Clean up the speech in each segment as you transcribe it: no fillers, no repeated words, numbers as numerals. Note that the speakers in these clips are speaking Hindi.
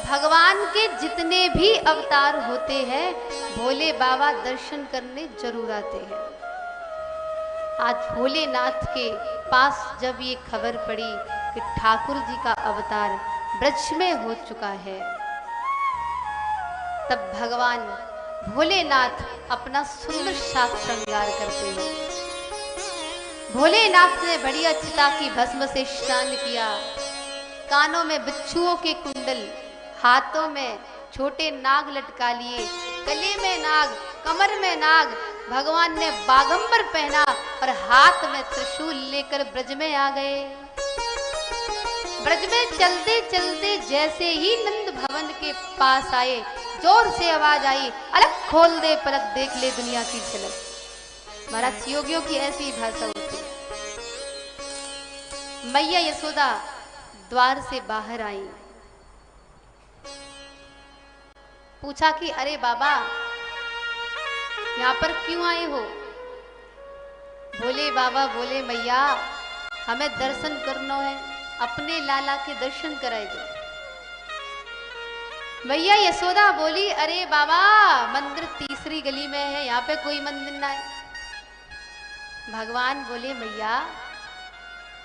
भगवान के जितने भी अवतार होते हैं भोले बाबा दर्शन करने जरूर आते हैं। आज भोलेनाथ के पास जब ये खबर पड़ी कि ठाकुर जी का अवतार ब्रज में हो चुका है, तब भगवान भोलेनाथ अपना सुंदर साज श्रृंगार करते हैं। भोलेनाथ ने बढ़िया चिता की भस्म से स्नान किया, कानों में बिच्छुओं के कुंडल, हाथों में छोटे नाग लटका लिए, गले में नाग, कमर में नाग, भगवान ने बागंबर पहना और हाथ में त्रिशूल लेकर ब्रज में आ गए। ब्रज में चलते चलते जैसे ही नंद भवन के पास आए, जोर से आवाज आई, अलग खोल दे पलक देख ले दुनिया की झलक। महाराज योगियों की ऐसी भाषा होती है। मैया यशोदा द्वार से बाहर आई, पूछा कि अरे बाबा यहाँ पर क्यों आए हो? बोले बाबा, बोले मैया हमें दर्शन करना है, अपने लाला के दर्शन कराए दो। मैया यशोदा बोली, अरे बाबा मंदिर तीसरी गली में है, यहाँ पे कोई मंदिर ना है। भगवान बोले मैया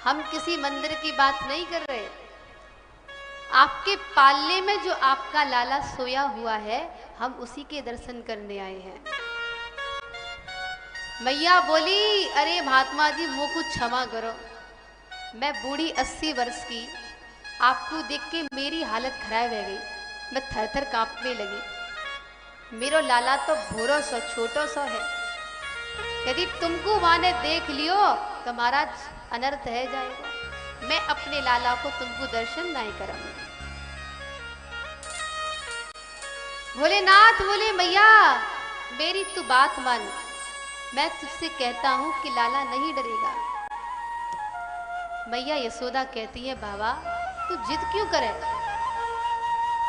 हम किसी मंदिर की बात नहीं कर रहे, आपके पालने में जो आपका लाला सोया हुआ है हम उसी के दर्शन करने आए हैं। मैया बोली, अरे महात्मा जी मुझको क्षमा करो, मैं बूढ़ी 80 वर्ष की, आपको देख के मेरी हालत खराब हो गई, मैं थर थर कांपने लगी। मेरो लाला तो भोरो सो छोटो सो है, यदि तुमको माने देख लियो तो महाराज अनर्थ है जाएगा, मैं अपने लाला को तुमको दर्शन नहीं कराऊंगी। भोलेनाथ बोले मैया मेरी तू बात मान, मैं तुझसे कहता हूं कि लाला नहीं डरेगा। मैया यशोदा कहती है बाबा तू जिद क्यों करे,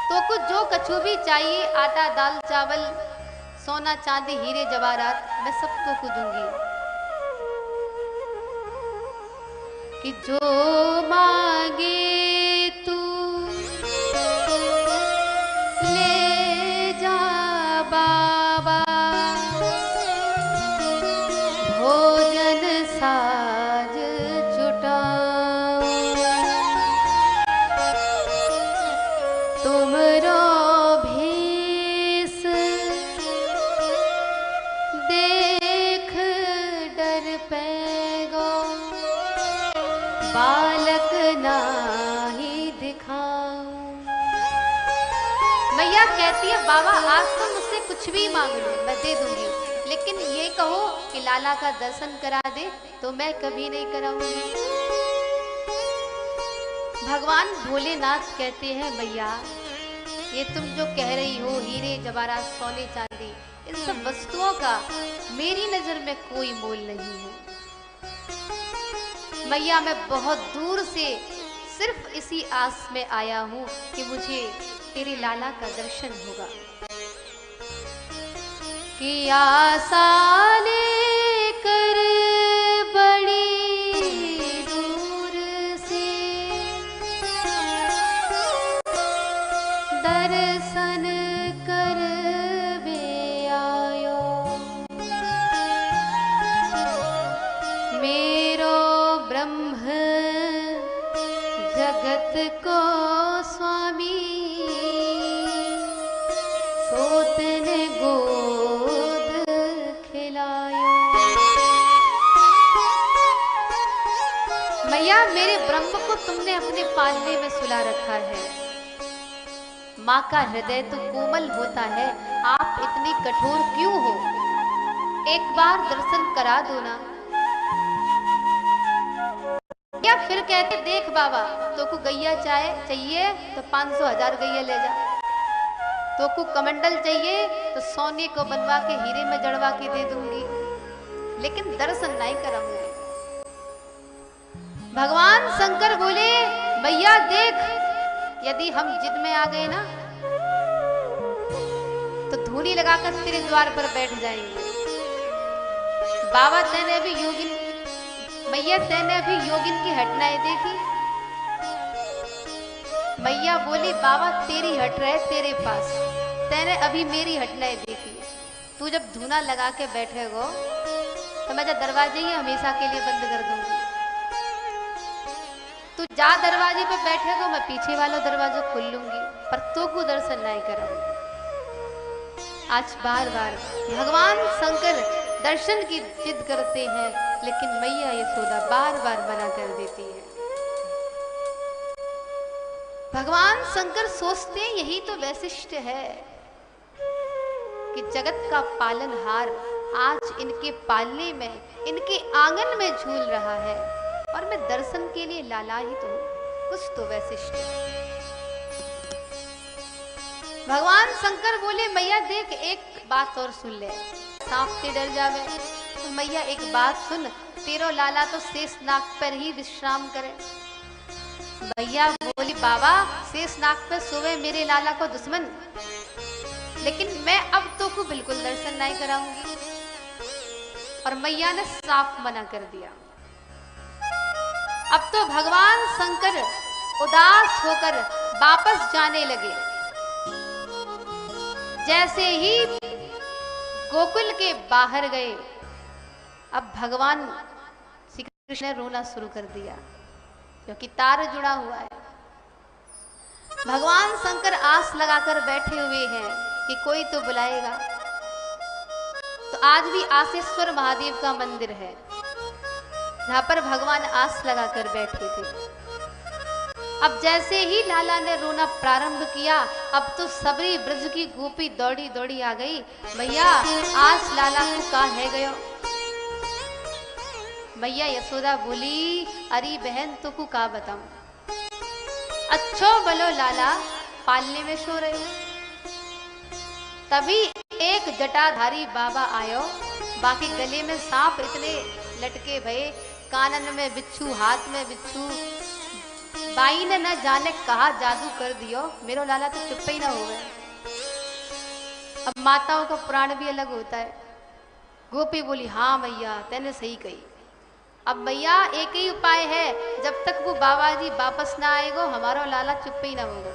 तो कुछ जो कछु भी चाहिए, आटा दाल चावल सोना चांदी हीरे जवाहरात, मैं सब तो को दूंगी। कि जो मांगे तू ले जा बाबा, भोजन साज जुटाऊं, तुमरो भेष देख डर पैगो, बालक नाही दिखाऊं। मैया कहती है बाबा आज तो मुझसे कुछ भी मांग लो मैं दे दूंगी, लेकिन ये कहो कि लाला का दर्शन करा दे तो मैं कभी नहीं कराऊंगी। भगवान भोलेनाथ कहते हैं मैया ये तुम जो कह रही हो हीरे जवाहरात सोने चांदी, इन सब वस्तुओं का मेरी नजर में कोई मोल नहीं है। मैया मैं बहुत दूर से सिर्फ इसी आस में आया हूं कि मुझे तेरे लाला का दर्शन होगा। कि आशा लेकर बड़ी दूर से दर्शन करवे आयो, मेरो ब्रह्म जगत को स्वामी, सोतन गोद खिलायो। मैया मेरे ब्रह्म को तुमने अपने पालने में सुला रखा है, माँ का हृदय तो कोमल होता है, आप इतनी कठोर क्यों हो? एक बार दर्शन करा दो ना। या फिर कहते देख बाबा तो को गैया चाहिए तो 500,000 गैया ले जा, तो को कमंडल चाहिए तो सोने को बनवा के हीरे में जड़वा के दे दूंगी, लेकिन दर्शन नहीं कराऊंगी। भगवान शंकर बोले भैया देख यदि हम जिद में आ गए ना तो धूनी लगाकर तेरे द्वार पर बैठ जाएंगे। बाबा तेने भी योगिन, मैया तेने भी योगिन की घटनाएं देखी, मैया बोली बाबा तेरी हट रहे तेरे पास, तेने अभी मेरी हट नहीं देखी। तू जब धूना लगा के बैठेगो तो मैं जब दरवाजे ही हमेशा के लिए बंद कर दूंगी। तू जा दरवाजे पे बैठेगो, मैं पीछे वाला दरवाजा खोल लूंगी, पर तो को दर्शन नहीं कराऊंगी। आज बार बार भगवान शंकर दर्शन की जिद करते हैं, लेकिन मैया यशोदा बार बार मना कर देती है। भगवान शंकर सोचते हैं यही तो वैशिष्ट है कि जगत का पालनहार आज इनके पालने में, इनके आंगन में झूल रहा है, और मैं दर्शन के लिए लालायित हूं। कुछ तो वैशिष्ट है। भगवान शंकर बोले मैया देख एक बात और सुन ले, सांप से डर जावे। तो मैया एक बात सुन, तेरो लाला तो शेषनाग पर ही विश्राम करे। मैया बोली बाबा शेषनाग पे सोवे मेरे लाला को दुश्मन, लेकिन मैं अब तो को बिल्कुल दर्शन नहीं कराऊंगी। और मैया ने साफ मना कर दिया। अब तो भगवान शंकर उदास होकर वापस जाने लगे। जैसे ही गोकुल के बाहर गए, अब भगवान श्री कृष्ण ने रोना शुरू कर दिया, क्योंकि तार जुड़ा हुआ है। भगवान शंकर आस लगाकर बैठे हुए हैं कि कोई तो बुलाएगा। तो आज भी आसेश्वर महादेव का मंदिर है, जहां पर भगवान आस लगाकर बैठे थे। अब जैसे ही लाला ने रोना प्रारंभ किया, अब तो सबरी ब्रज की गोपी दौड़ी दौड़ी आ गई। भैया आज लाला को कहा है गयो। मैया यशोदा बोली अरे बहन तो को का बताऊं, अच्छो बोलो लाला पालने में सो रहे। तभी एक जटाधारी बाबा आयो, बाकी गले में सांप इतने लटके भये, कानन में बिच्छू, हाथ में बिच्छू। बाई ने न जाने कहा जादू कर दियो, मेरो लाला तो चुप ही ना हो गए। अब माताओं का प्राण भी अलग होता है। गोपी बोली हाँ मैया तेने सही कही। अब मैया एक ही उपाय है, जब तक वो बाबा जी वापस ना आएगो हमारा लाला चुप ही ना होगा।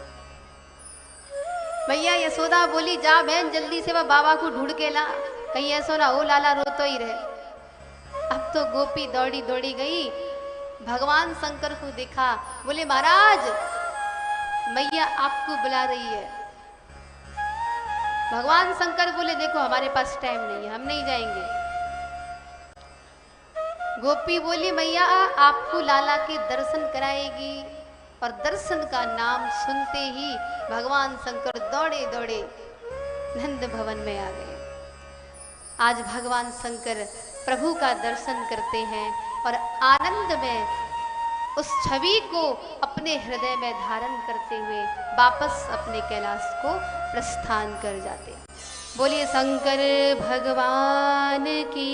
मैया यशोदा बोली जा बहन जल्दी से वह बाबा को ढूंढ के ला, कहीं ऐसा ना हो लाला रोतो ही रहे। अब तो गोपी दौड़ी दौड़ी गई, भगवान शंकर को देखा, बोले महाराज मैया आपको बुला रही है। भगवान शंकर बोले देखो हमारे पास टाइम नहीं है, हम नहीं जाएंगे। गोपी बोली मैया आपको लाला के दर्शन कराएगी। और दर्शन का नाम सुनते ही भगवान शंकर दौड़े दौड़े नंद भवन में आ गए। आज भगवान शंकर प्रभु का दर्शन करते हैं और आनंद में उस छवि को अपने हृदय में धारण करते हुए वापस अपने कैलाश को प्रस्थान कर जाते हैं। बोलिए शंकर भगवान की।